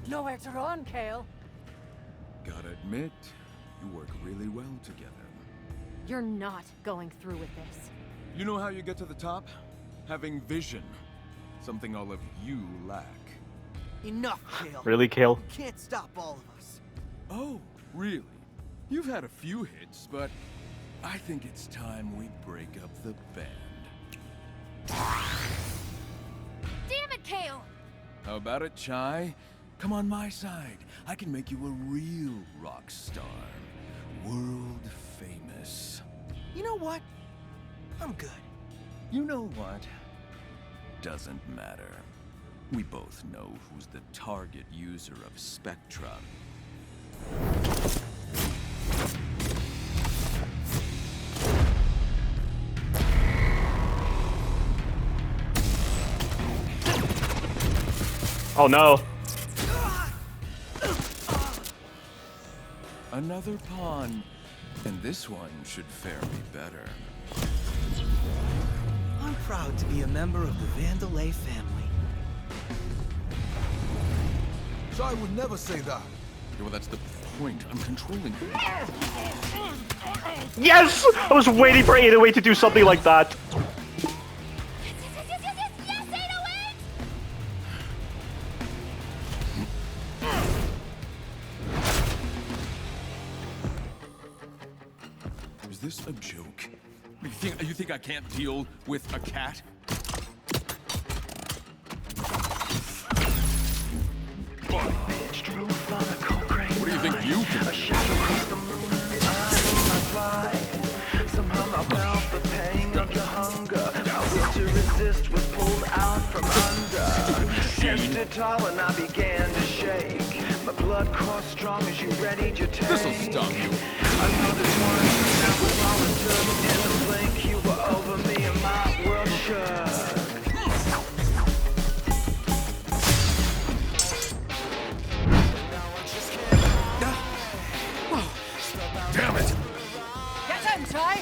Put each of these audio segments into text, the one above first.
Nowhere to run, Kale. Gotta admit, you work really well together. You're not going through with this. You know how you get to the top? Having vision. Something all of you lack. Enough, Kale. Really, Kale? You can't stop all of us. Oh, really? You've had a few hits, but I think it's time we break up the band. Damn it, Kale! How about it, Chai? Come on my side. I can make you a real rock star. World famous. You know what? I'm good. You know what? Doesn't matter. We both know who's the target user of Spectra. Oh no. Another pawn. And this one should fare me better. I'm proud to be a member of the Vandelay family. So I would never say that. Yeah, well, that's the point. I'm controlling you. Yes! I was waiting for 808 to do something like that. Yes, 808! Is this a joke? You think I can't deal with a cat? What do you think you can do? Somehow I felt the pain of your hunger. My will to resist was pulled out from under. Tested tall and I began to shake. My blood coursed strong as you readied your take. This'll stop you. I know this one, now we're all into in the blink. You were over me and my world shook. Damn it! Get in, Chai!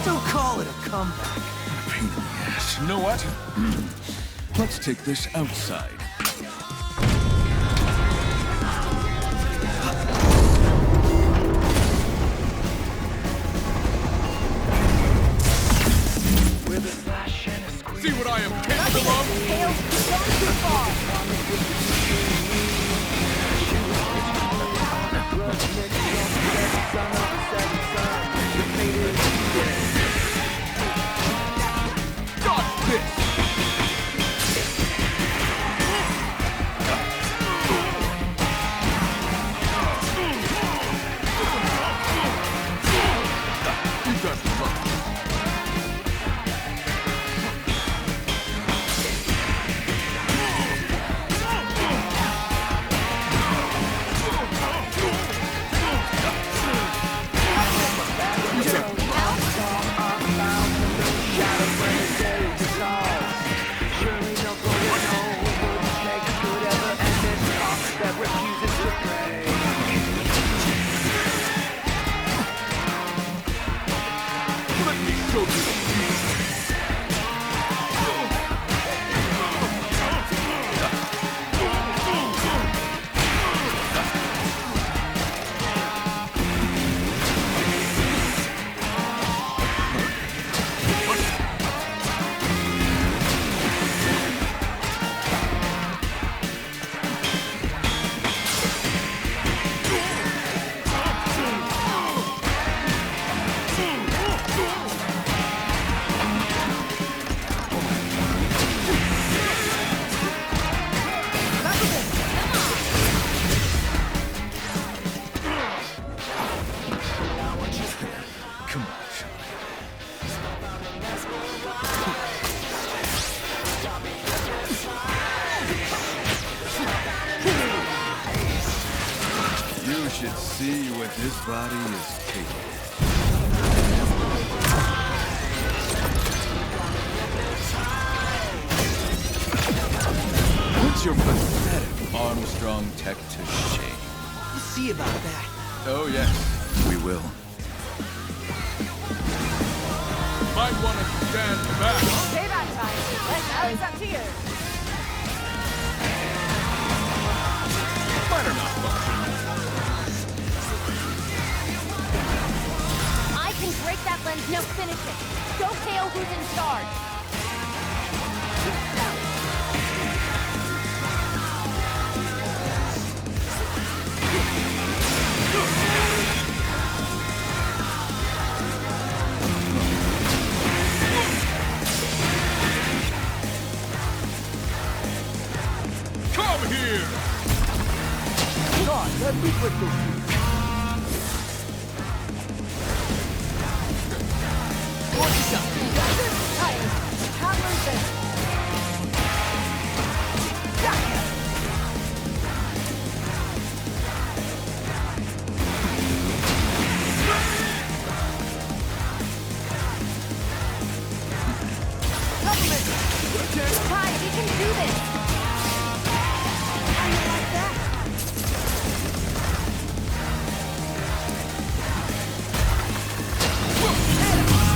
Don't call it a comeback. Pain in the ass. You know what? Let's take this outside. See what I am capable of? Kale, you've gone too far! Got this! You got luck. Let me show you. Come on, Charlie. You should see what this body is capable of. Put your pathetic Armstrong tech to shame. We'll see about that. Oh, yes, we will. might want to stand back. Payback time. Right now it's up to you. Better not function. I can break that lens. Now finish it. Show KO who's in charge. Come here! God, let me break those shoes. Can't lose this. Ty, we can do this. How you like that?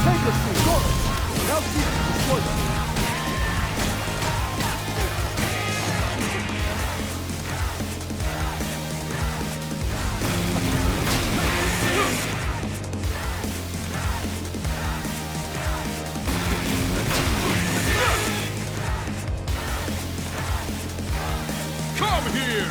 Take us to Goro. Now see if you destroy them. Come here!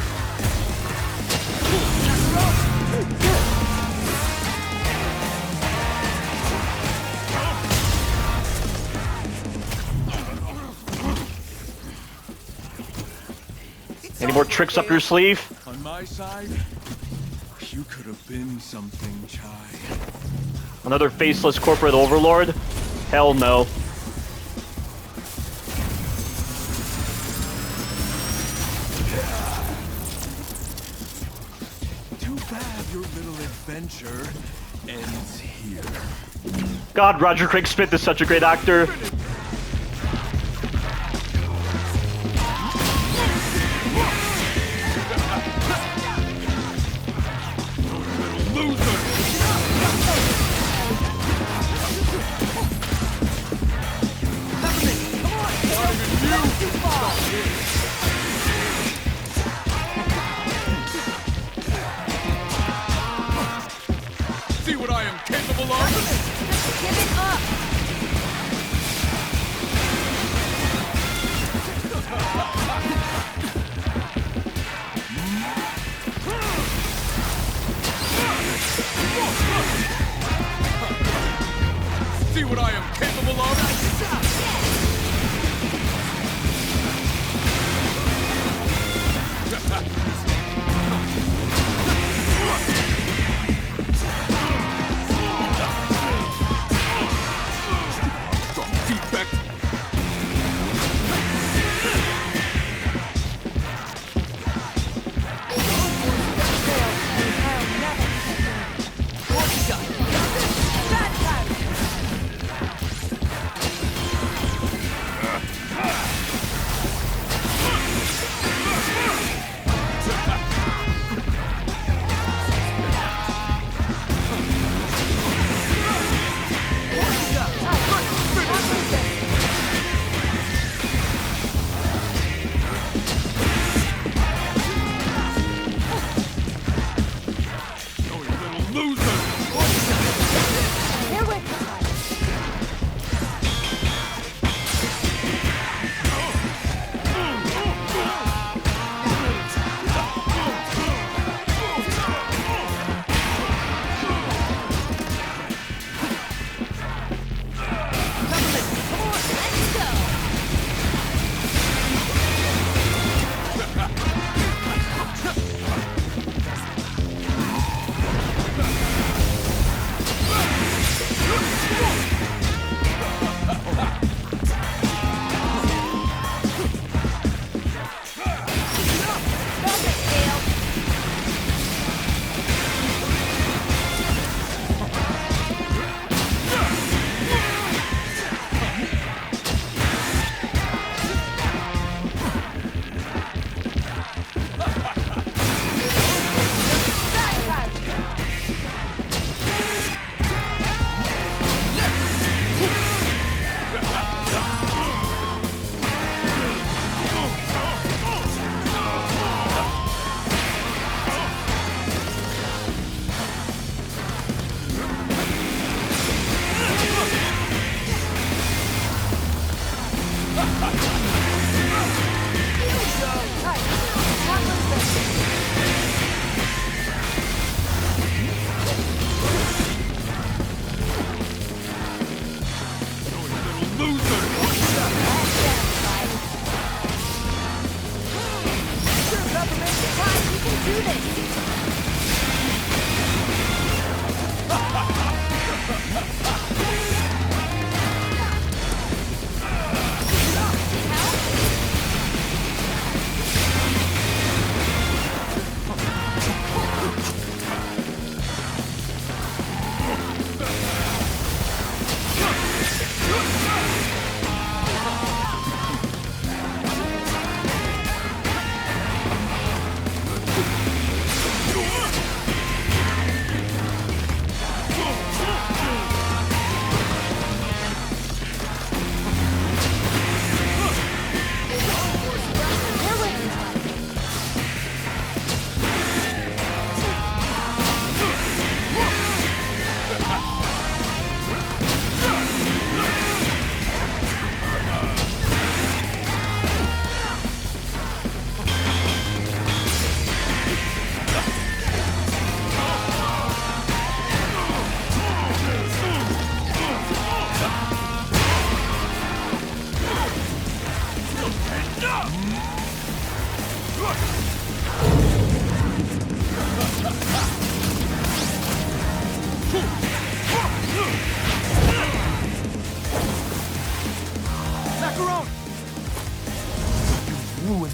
Any more tricks up your sleeve? On my side, you could have been something, Chai. Another faceless corporate overlord? Hell no. Too bad your little adventure ends here. God, Roger Craig Smith is such a great actor. See what I am capable of? Give it up. See what I am capable of? Defect.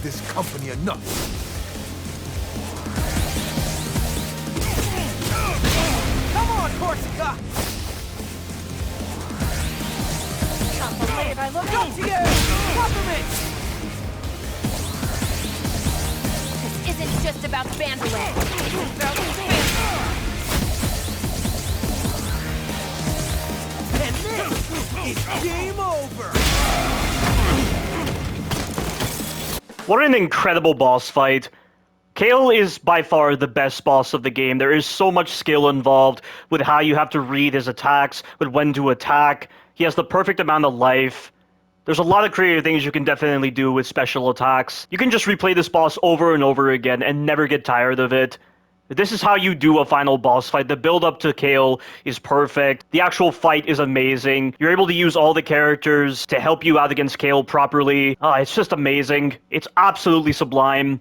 love this company enough. Come on, Corsica! Can't believe I look up to you! Compliment! This isn't just about Vanderland. It's about family. And this is game over! What an incredible boss fight. Kale is by far the best boss of the game. There is so much skill involved with how you have to read his attacks, with when to attack. He has the perfect amount of life. There's a lot of creative things you can definitely do with special attacks. You can just replay this boss over and over again and never get tired of it. This is how you do a final boss fight. The build up to Kale is perfect. The actual fight is amazing. You're able to use all the characters to help you out against Kale properly. It's just amazing. It's absolutely sublime.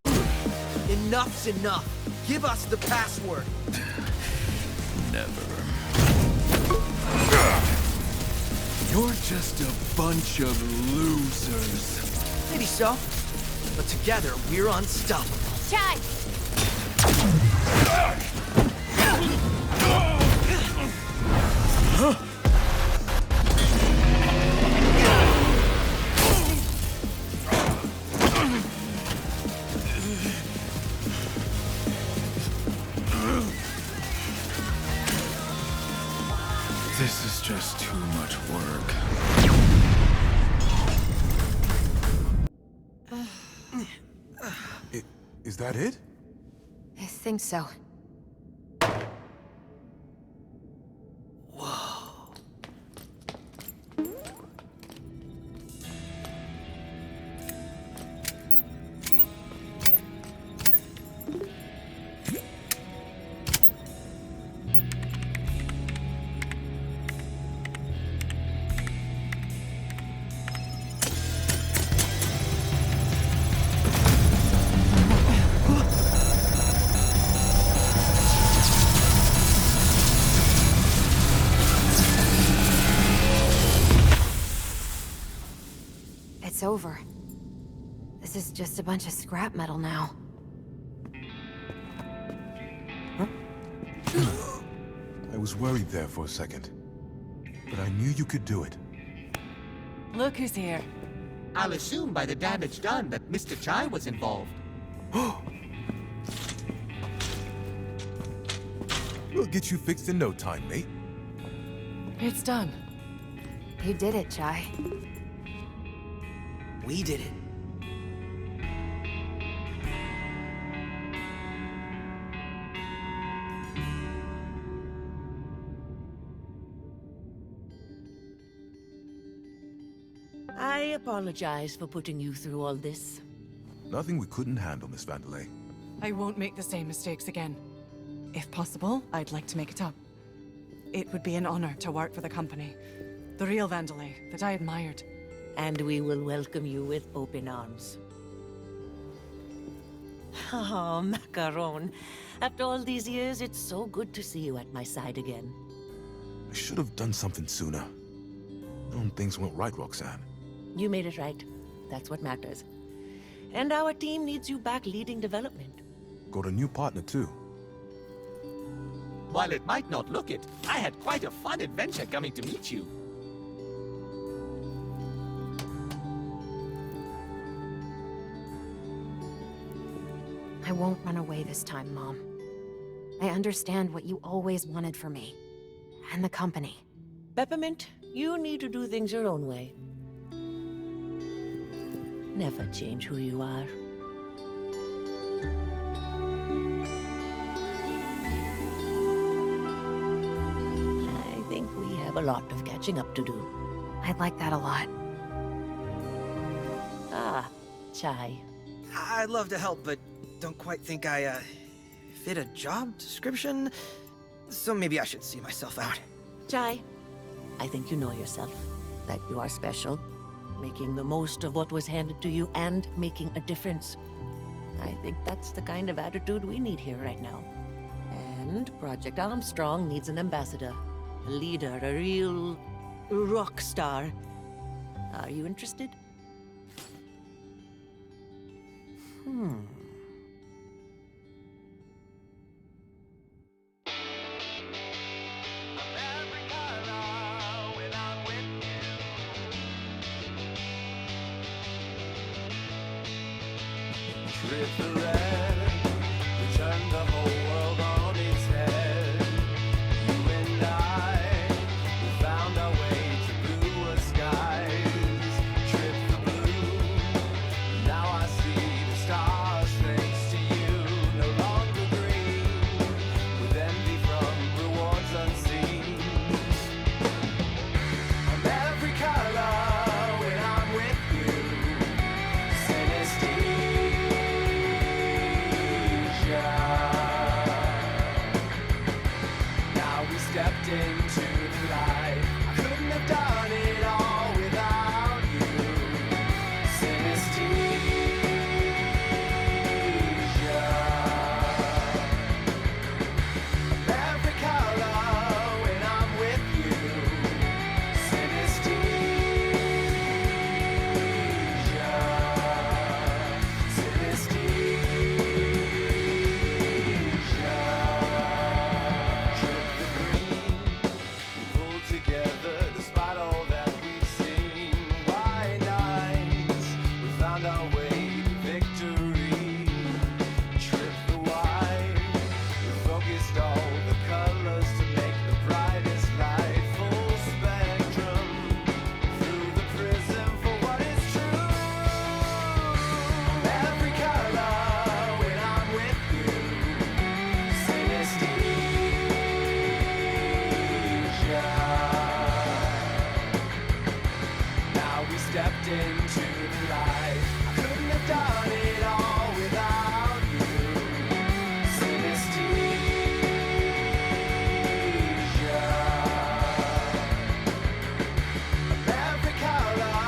Enough's enough. Give us the password. Never. You're just a bunch of losers. Maybe so. But together, we're unstoppable. Chai! This is just too much work. Is that it? I think so. It's over. This is just a bunch of scrap metal now. I was worried there for a second. But I knew you could do it. Look who's here. I'll assume by the damage done that Mr. Chai was involved. We'll get you fixed in no time, mate. It's done. You did it, Chai. We did it. I apologize for putting you through all this. Nothing we couldn't handle, Miss Vandelay. I won't make the same mistakes again. If possible, I'd like to make it up. It would be an honor to work for the company. The real Vandelay that I admired. And we will welcome you with open arms. Oh, Macaron. After all these years, it's so good to see you at my side again. I should have done something sooner. Things went right, Roxanne. You made it right. That's what matters. And our team needs you back leading development. Got a new partner, too. While it might not look it, I had quite a fun adventure coming to meet you. I won't run away this time, Mom. I understand what you always wanted for me. And the company. Peppermint, you need to do things your own way. Never change who you are. I think we have a lot of catching up to do. I'd like that a lot. Ah, Chai. I'd love to help, but don't quite think I, fit a job description. So maybe I should see myself out. Chai, I think you know yourself. That you are special. Making the most of what was handed to you and making a difference. I think that's the kind of attitude we need here right now. And Project Armstrong needs an ambassador. A leader, a real rock star. Are you interested? Trip the red, we turned the whole world on its head. You and I, we found our way to bluer skies. Trip the blue, now I see the stars thanks to you. No longer green, with envy from rewards unseen. I'm every color when I'm with you. Synesthesia. Now we stepped into the light. I couldn't have done it all without you. Synesthesia. Every color when I'm with you. Synesthesia. Together, despite all that we've seen, white nights, we found our way to victory. Trip the white, we focused all the colors to make the brightest light. Full spectrum, through the prism for what is true. Every color when I'm with you. Synesthesia. Now we stepped into the light. I couldn't have done it all without you. Synesthesia. Every color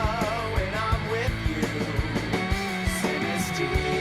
when I'm with you. Synesthesia.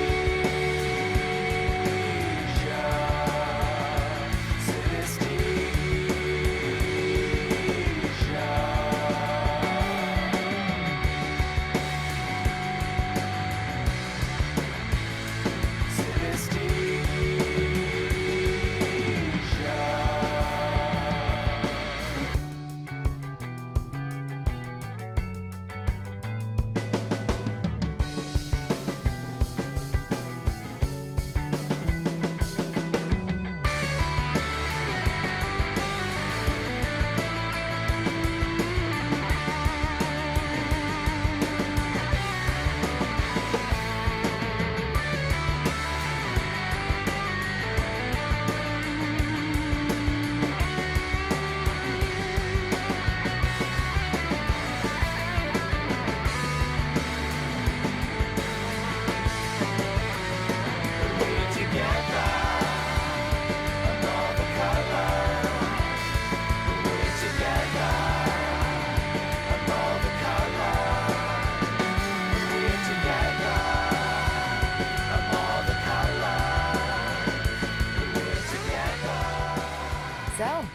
So,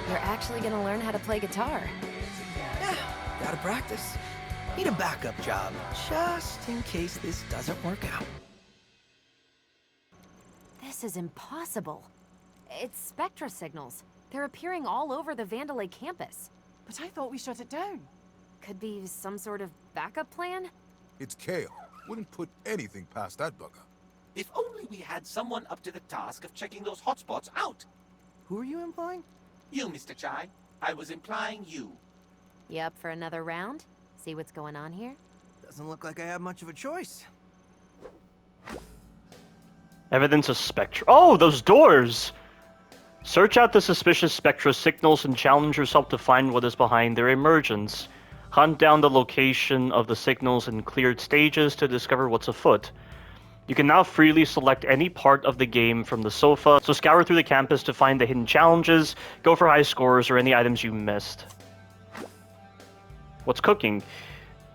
you're actually gonna learn how to play guitar. Yeah, gotta practice. Need a backup job, just in case this doesn't work out. This is impossible. It's spectra signals. They're appearing all over the Vandalay campus. But I thought we shut it down. Could be some sort of backup plan? It's Kale. Wouldn't put anything past that bugger. If only we had someone up to the task of checking those hotspots out. Who are you implying? You, Mr. Chai. I was implying you. You up for another round? See what's going on here? Doesn't look like I have much of a choice. Evidence of spectra. Oh, those doors! Search out the suspicious spectra signals and challenge yourself to find what is behind their emergence. Hunt down the location of the signals in cleared stages to discover what's afoot. You can now freely select any part of the game from the sofa, so scour through the campus to find the hidden challenges, go for high scores, or any items you missed. What's cooking?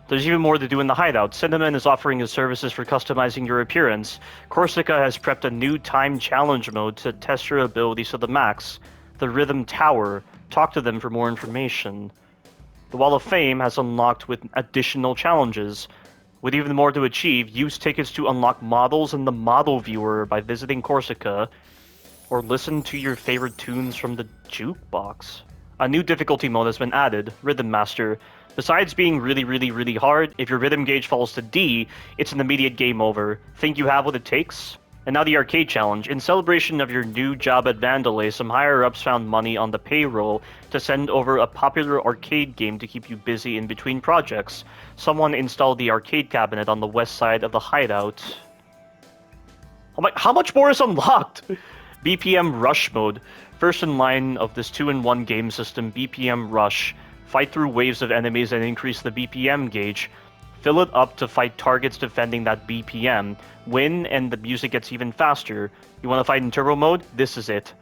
There's even more to do in the hideout. Cinnamon is offering his services for customizing your appearance. Corsica has prepped a new time challenge mode to test your abilities to the max. The Rhythm Tower. Talk to them for more information. The Wall of Fame has unlocked with additional challenges. With even more to achieve, use tickets to unlock models in the model viewer by visiting Corsica, or listen to your favorite tunes from the jukebox. A new difficulty mode has been added, Rhythm Master. Besides being really hard, if your rhythm gauge falls to D, it's an immediate game over. Think you have what it takes? And now the arcade challenge. In celebration of your new job at Vandalay, some higher-ups found money on the payroll to send over a popular arcade game to keep you busy in between projects. Someone installed the arcade cabinet on the west side of the hideout. Oh my, how much more is unlocked? BPM Rush mode. First in line of this 2-in-1 game system, BPM Rush. Fight through waves of enemies and increase the BPM gauge. Fill it up to fight targets defending that BPM. Win and the music gets even faster. You want to fight in turbo mode? This is it.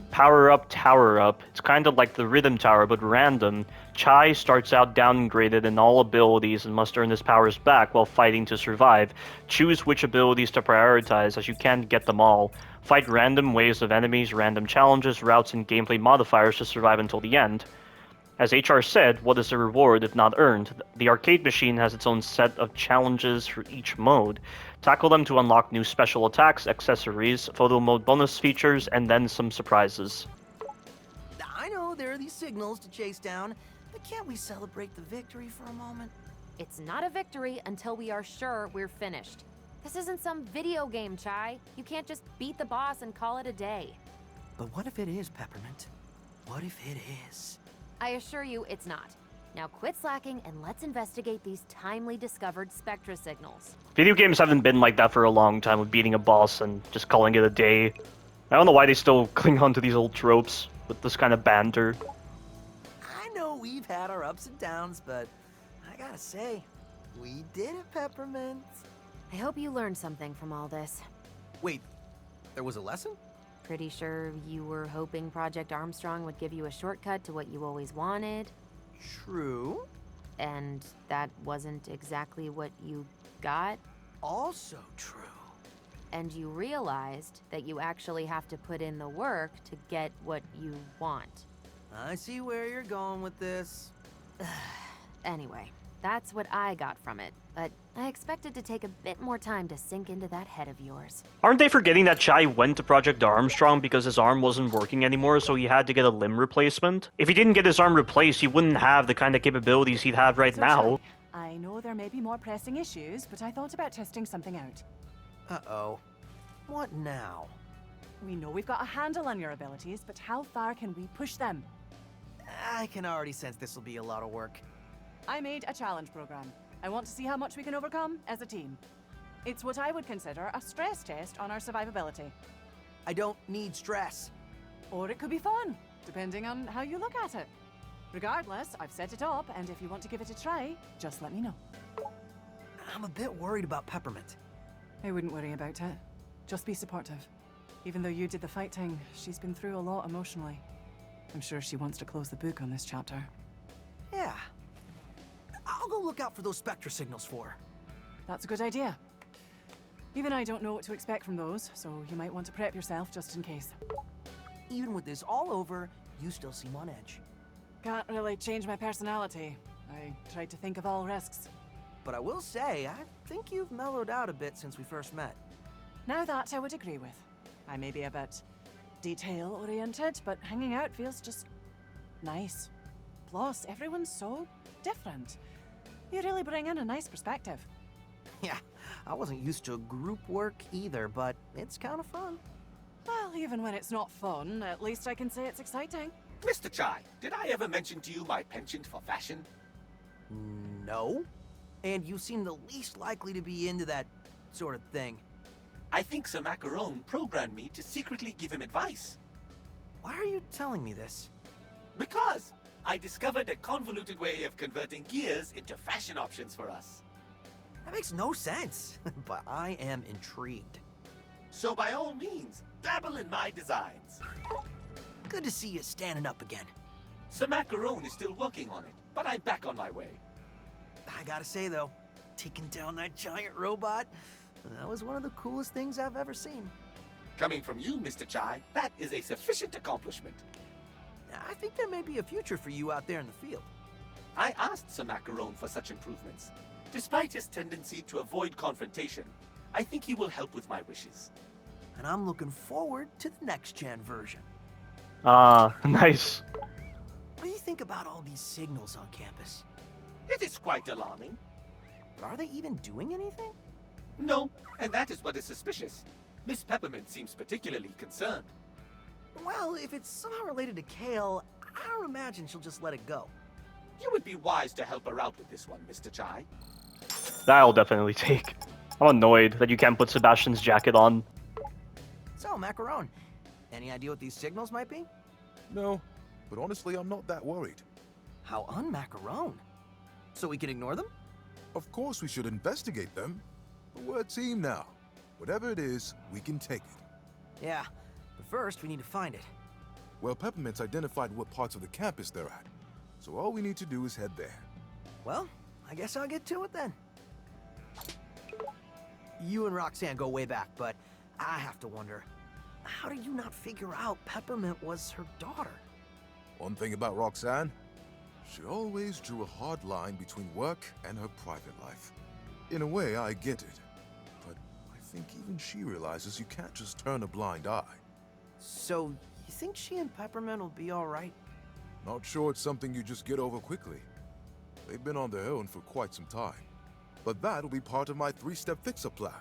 Power Up, Tower Up. It's kind of like the Rhythm Tower, but random. Chai starts out downgraded in all abilities and must earn his powers back while fighting to survive. Choose which abilities to prioritize, as you can't get them all. Fight random waves of enemies, random challenges, routes, and gameplay modifiers to survive until the end. As HR said, what is the reward if not earned? The arcade machine has its own set of challenges for each mode. Tackle them to unlock new special attacks, accessories, photo mode bonus features, and then some surprises. I know there are these signals to chase down, but can't we celebrate the victory for a moment? It's not a victory until we are sure we're finished. This isn't some video game, Chai. You can't just beat the boss and call it a day. But what if it is, Peppermint? What if it is? I assure you it's not. Now quit slacking and let's investigate these timely discovered spectra signals. Video games haven't been like that for a long time, with beating a boss and just calling it a day. I don't know why they still cling on to these old tropes with this kind of banter. I know we've had our ups and downs, but I gotta say, we did it, Peppermint. I hope you learned something from all this. Wait, there was a lesson? Pretty sure you were hoping Project Armstrong would give you a shortcut to what you always wanted. True. And that wasn't exactly what you got. Also true. And you realized that you actually have to put in the work to get what you want. I see where you're going with this. Anyway, that's what I got from it, but I expected to take a bit more time to sink into that head of yours. Aren't they forgetting that Chai went to Project Armstrong because his arm wasn't working anymore, so he had to get a limb replacement? If he didn't get his arm replaced, he wouldn't have the kind of capabilities he'd have right now. I know there may be more pressing issues, but I thought about testing something out. Uh-oh. What now? We know we've got a handle on your abilities, but how far can we push them? I can already sense this will be a lot of work. I made a challenge program. I want to see how much we can overcome as a team. It's what I would consider a stress test on our survivability. I don't need stress. Or it could be fun, depending on how you look at it. Regardless, I've set it up, and if you want to give it a try, just let me know. I'm a bit worried about Peppermint. I wouldn't worry about it. Just be supportive. Even though you did the fighting, she's been through a lot emotionally. I'm sure she wants to close the book on this chapter. Yeah. I'll go look out for those spectra signals for her. That's a good idea. Even I don't know what to expect from those, so you might want to prep yourself just in case. Even with this all over, you still seem on edge. Can't really change my personality. I tried to think of all risks. But I will say, I think you've mellowed out a bit since we first met. Now that I would agree with. I may be a bit detail-oriented, but hanging out feels just nice. Plus, everyone's so different. You really bring in a nice perspective. Yeah, I wasn't used to group work either, but it's kind of fun. Well, even when it's not fun, at least I can say it's exciting. Mr. Chai, did I ever mention to you my penchant for fashion? No. And you seem the least likely to be into that sort of thing. I think Sir Macaron programmed me to secretly give him advice. Why are you telling me this? Because I discovered a convoluted way of converting gears into fashion options for us. That makes no sense, but I am intrigued. So by all means, dabble in my designs. Good to see you standing up again. Sir Macaron is still working on it, but I'm back on my way. I gotta say though, taking down that giant robot, that was one of the coolest things I've ever seen. Coming from you, Mr. Chai, that is a sufficient accomplishment. I think there may be a future for you out there in the field. I asked Sir Macaron for such improvements. Despite his tendency to avoid confrontation, I think he will help with my wishes. And I'm looking forward to the next-gen version. Ah, nice. What do you think about all these signals on campus? It is quite alarming. But are they even doing anything? No, and that is what is suspicious. Miss Peppermint seems particularly concerned. Well, if it's somehow related to Kale, I don't imagine she'll just let it go. You would be wise to help her out with this one, Mr. Chai. That I'll definitely take. I'm annoyed that you can't put Sebastian's jacket on. So, Macaron, any idea what these signals might be? No, but honestly, I'm not that worried. How un-Macaron? So we can ignore them? Of course we should investigate them. But we're a team now. Whatever it is, we can take it. Yeah, but first we need to find it. Well, Peppermint's identified what parts of the campus they're at. So all we need to do is head there. Well, I guess I'll get to it then. You and Roxanne go way back, but I have to wonder, how did you not figure out Peppermint was her daughter? One thing about Roxanne, she always drew a hard line between work and her private life. In a way, I get it. But I think even she realizes you can't just turn a blind eye. So, you think she and Peppermint will be alright? Not sure it's something you just get over quickly. They've been on their own for quite some time. But that'll be part of my 3-step fix-up plan.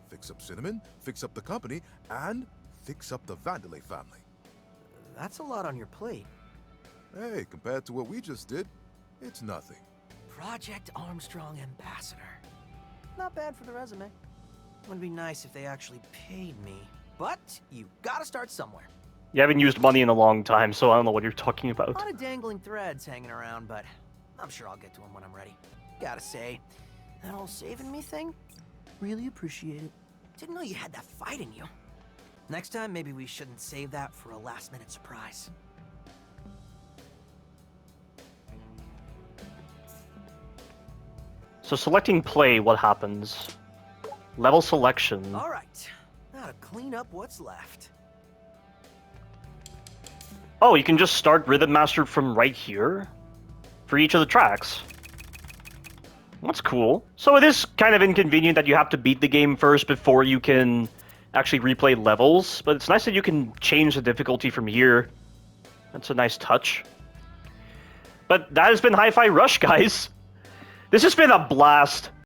Fix up Cinnamon, fix up the company, and fix up the Vandelay family. That's a lot on your plate. Hey, compared to what we just did, it's nothing. Project Armstrong Ambassador. Not bad for the resume. Would be nice if they actually paid me. But you gotta start somewhere. You haven't used money in a long time, so I don't know what you're talking A about. lot of dangling threads hanging around, but I'm sure I'll get to them when I'm ready. Gotta say, that whole saving me thing, really appreciate it. Didn't know you had that fight in you. Next time, maybe we shouldn't save that for a last-minute surprise. So selecting play, what happens? Level selection. All right, now to clean up what's left. Oh, you can just start Rhythm Master from right here? For each of the tracks. That's cool. So it is kind of inconvenient that you have to beat the game first before you can actually replay levels, but it's nice that you can change the difficulty from here. That's a nice touch. But that has been Hi-Fi Rush, guys. This has been a blast.